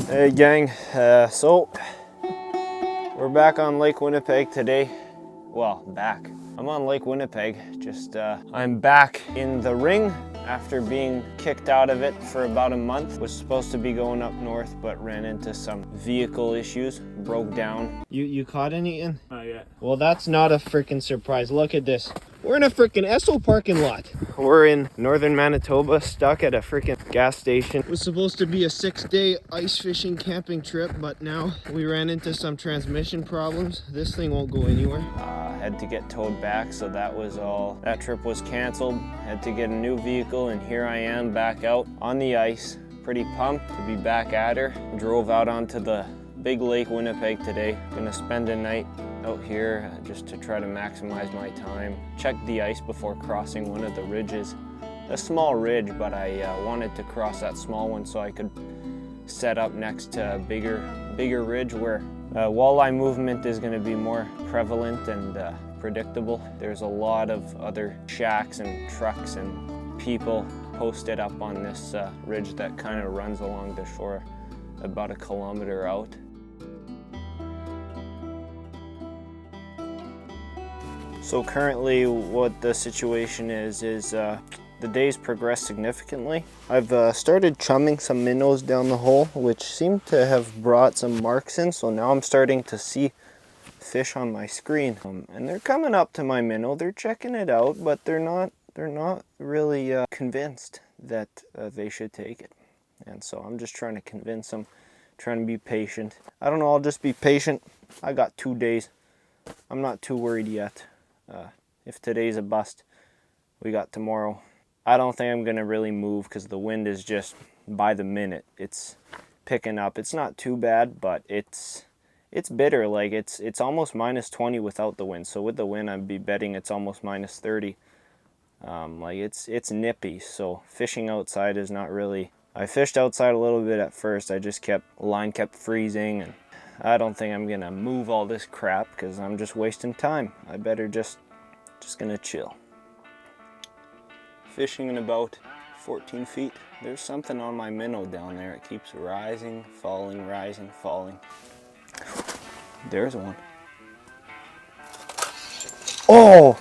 Hey gang, so we're back on Lake Winnipeg today. Well, back. I'm on Lake Winnipeg, I'm back in the ring after being kicked out of it for about a month. Was supposed to be going up north, but ran into some vehicle issues, broke down. You caught anything? Not yet. Well, that's not a freaking surprise. Look at this. We're in a freaking Esso parking lot. We're in northern Manitoba, stuck at a freaking gas station. It was supposed to be a 6-day ice fishing camping trip, but now we ran into some transmission problems. This thing won't go anywhere. Had to get towed back, so that trip was canceled. Had to get a new vehicle, and here I am back out on the ice. Pretty pumped to be back at her. Drove out onto the big Lake Winnipeg today. Gonna spend a night out here just to try to maximize my time. Check the ice before crossing one of the ridges. A small ridge, but I wanted to cross that small one so I could set up next to a bigger ridge where walleye movement is going to be more prevalent and predictable. There's a lot of other shacks and trucks and people posted up on this ridge that kind of runs along the shore about 1 kilometer out. So currently what the situation is the days progress significantly. I've started chumming some minnows down the hole, which seem to have brought some marks in, so now I'm starting to see fish on my screen. And they're coming up to my minnow, they're checking it out, but they're not really convinced that they should take it. And so I'm just trying to convince them, trying to be patient. I don't know, I'll just be patient. I got 2 days. I'm not too worried yet. If today's a bust, we got tomorrow. I don't think I'm gonna really move because the wind is just by the minute. It's picking up. It's not too bad, but it's bitter. Like it's almost minus 20 without the wind. So with the wind, I'd be betting it's almost minus 30. Like it's nippy. So fishing outside is not really. I fished outside a little bit at first. Line kept freezing, and I don't think I'm gonna move all this crap because I'm just wasting time. I better just gonna chill. Fishing in about 14 feet. There's something on my minnow down there. It keeps rising, falling, rising, falling. There's one. Oh!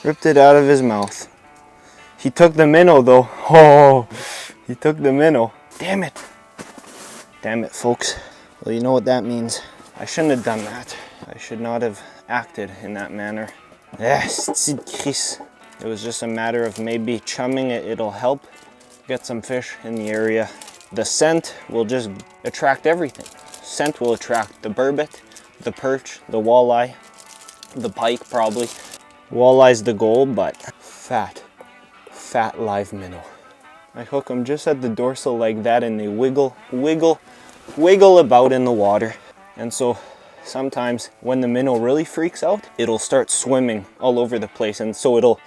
Ripped it out of his mouth. He took the minnow though. Oh! He took the minnow. Damn it. Damn it, folks. Well, you know what that means. I shouldn't have done that. I should not have acted in that manner. Yes, Chris. It was just a matter of maybe chumming it. It'll help get some fish in the area. The scent will just attract everything. Scent will attract the burbot, the perch, the walleye, the pike probably. Walleye's the goal, but fat live minnow. I hook them just at the dorsal like that, and they wiggle about in the water. And so sometimes when the minnow really freaks out, it'll start swimming all over the place. And so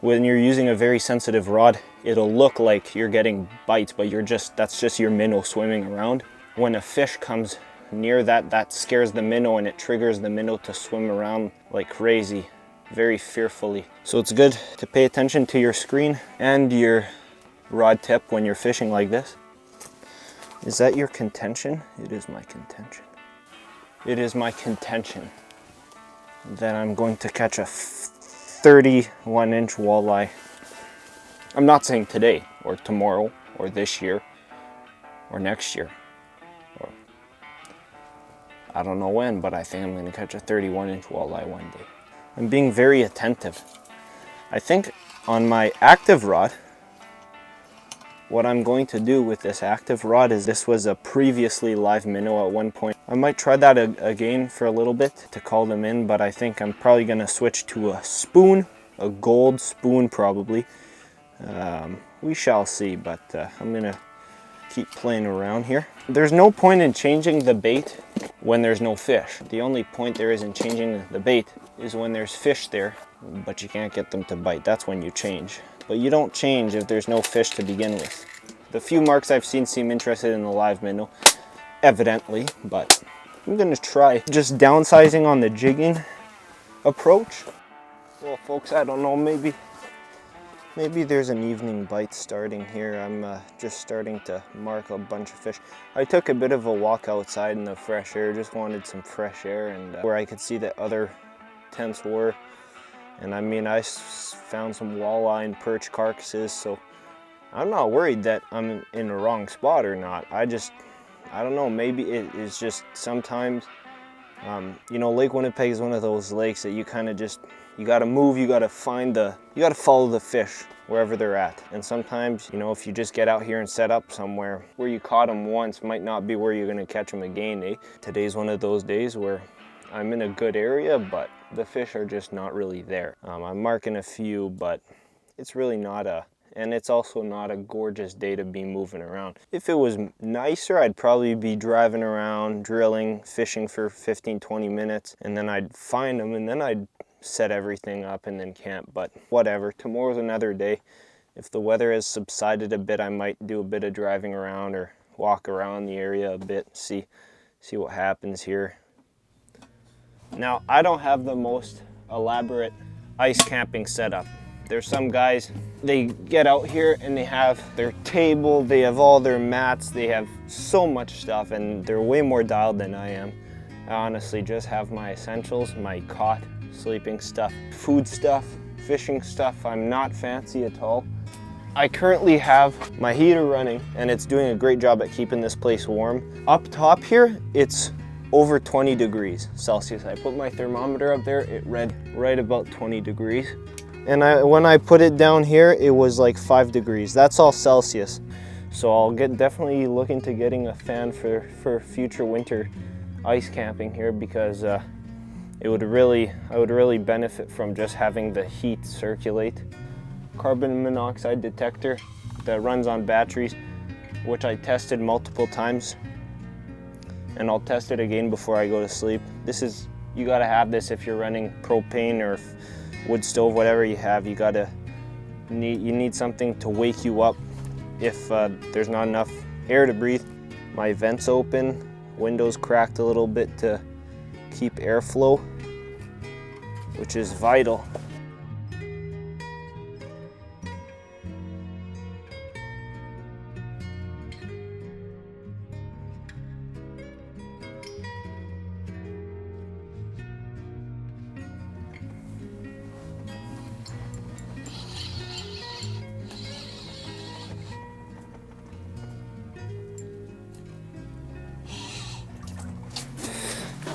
when you're using a very sensitive rod, it'll look like you're getting bites, but that's just your minnow swimming around. When a fish comes near that scares the minnow, and it triggers the minnow to swim around like crazy, very fearfully. So it's good to pay attention to your screen and your rod tip when you're fishing like this. Is that your contention? It is my contention. It is my contention that I'm going to catch a 31-inch walleye. I'm not saying today or tomorrow or this year or next year, or I don't know when, but I think I'm going to catch a 31-inch walleye one day. I'm being very attentive. I think on my active rod, what I'm going to do with this active rod is, this was a previously live minnow at one point. I might try that again for a little bit to call them in, but I think I'm probably going to switch to a spoon, a gold spoon probably. We shall see, but I'm going to keep playing around here. There's no point in changing the bait when there's no fish. The only point there is in changing the bait is when there's fish there, but you can't get them to bite. That's when you change. But you don't change if there's no fish to begin with. The few marks I've seen seem interested in the live minnow, evidently, but I'm gonna try just downsizing on the jigging approach. Well, folks, I don't know, maybe Maybe there's an evening bite starting here. I'm just starting to mark a bunch of fish. I took a bit of a walk outside in the fresh air, just wanted some fresh air and where I could see that other tents were. And I mean, I found some walleye and perch carcasses, so I'm not worried that I'm in the wrong spot or not. I don't know, maybe it is just sometimes, you know, Lake Winnipeg is one of those lakes that you kind of just, you gotta move, you gotta follow the fish wherever they're at. And sometimes, you know, if you just get out here and set up somewhere, where you caught them once might not be where you're gonna catch them again, eh? Today's one of those days where I'm in a good area, but the fish are just not really there. I'm marking a few, but it's really not and it's also not a gorgeous day to be moving around. If it was nicer, I'd probably be driving around, drilling, fishing for 15-20 minutes, and then I'd find them, and then I'd set everything up and then camp. But whatever, tomorrow's another day. If the weather has subsided a bit, I might do a bit of driving around or walk around the area a bit, see what happens here. Now, I don't have the most elaborate ice camping setup. There's some guys, they get out here and they have their table, they have all their mats, they have so much stuff, and they're way more dialed than I am. I honestly just have my essentials, my cot, sleeping stuff, food stuff, fishing stuff. I'm not fancy at all. I currently have my heater running and it's doing a great job at keeping this place warm. Up top here, it's over 20 degrees Celsius. I put my thermometer up there, it read right about 20 degrees. And when I put it down here, it was like 5 degrees. That's all Celsius. So I'll definitely looking to getting a fan for future winter ice camping here, because I would really benefit from just having the heat circulate. Carbon monoxide detector that runs on batteries, which I tested multiple times, and I'll test it again before I go to sleep. You gotta have this if you're running propane or wood stove, whatever you have. You need something to wake you up if there's not enough air to breathe. My vents open, windows cracked a little bit to keep airflow, which is vital.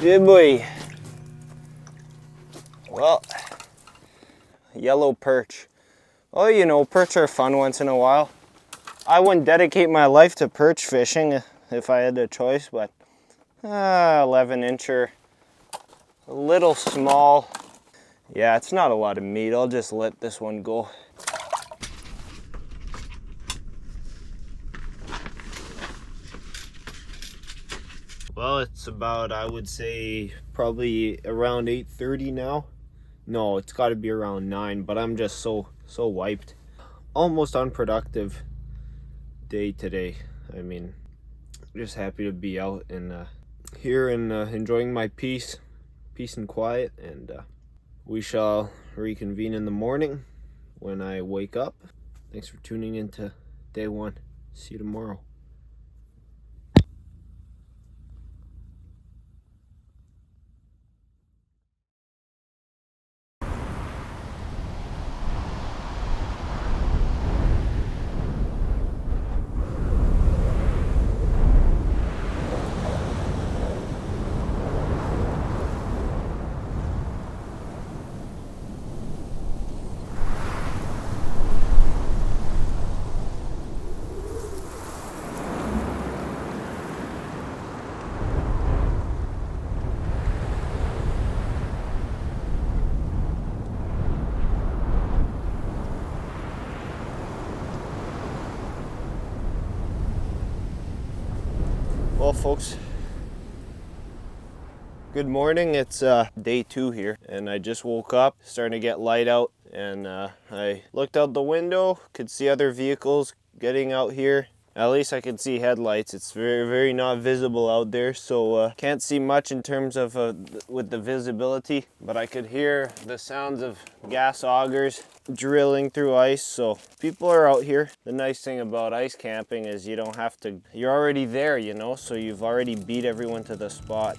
Good boy. Well, yellow perch. Oh, you know, perch are fun once in a while. I wouldn't dedicate my life to perch fishing if I had the choice, but 11-incher, a little small. Yeah, it's not a lot of meat. I'll just let this one go. Well, it's about, I would say, probably around 8:30 now. No, it's got to be around 9, but I'm just so wiped. Almost unproductive day today. I mean, just happy to be out and here and enjoying my peace and quiet, and we shall reconvene in the morning when I wake up. Thanks for tuning in to day 1. See you tomorrow. Well, folks, good morning. It's day 2 here, and I just woke up, starting to get light out, and I looked out the window, could see other vehicles getting out here. At least I could see headlights. It's very not visible out there, so can't see much in terms of with the visibility, but I could hear the sounds of gas augers drilling through ice, so people are out here. The nice thing about ice camping is you don't have to, you're already there, you know, so you've already beat everyone to the spot.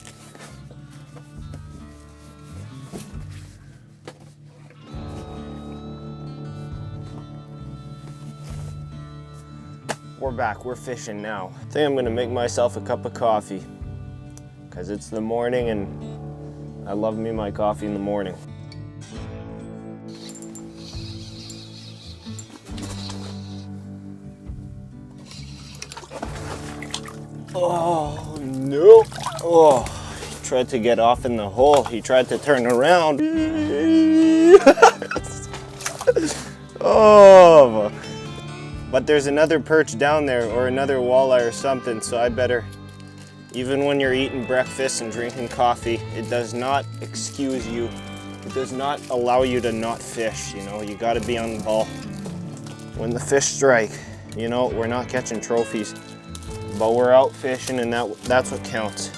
We're back, we're fishing now. I think I'm gonna make myself a cup of coffee because it's the morning and I love me my coffee in the morning. Oh, no. Oh, he tried to get off in the hole. He tried to turn around. Oh, but there's another perch down there or another walleye or something, so I better, even when you're eating breakfast and drinking coffee, it does not excuse you. It does not allow you to not fish, you know, you gotta be on the ball. When the fish strike, you know, we're not catching trophies, but we're out fishing and that's what counts.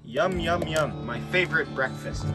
Yum, yum, yum, my favorite breakfast.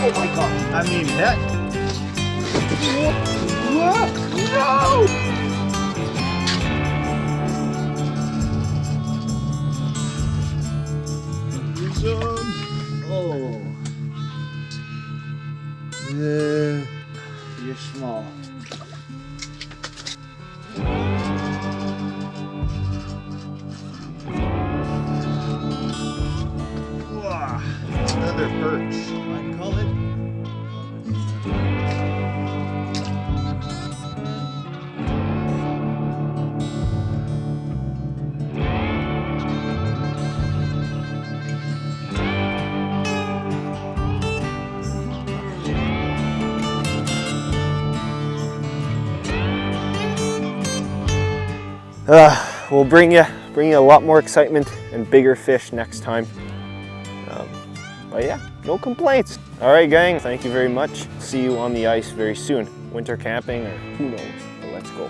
Oh my God, I mean that. No! Oh. You're small. Wow, another perch. I call it. We'll bring you a lot more excitement and bigger fish next time. But yeah, no complaints. All right, gang, thank you very much. See you on the ice very soon. Winter camping or who knows, but let's go.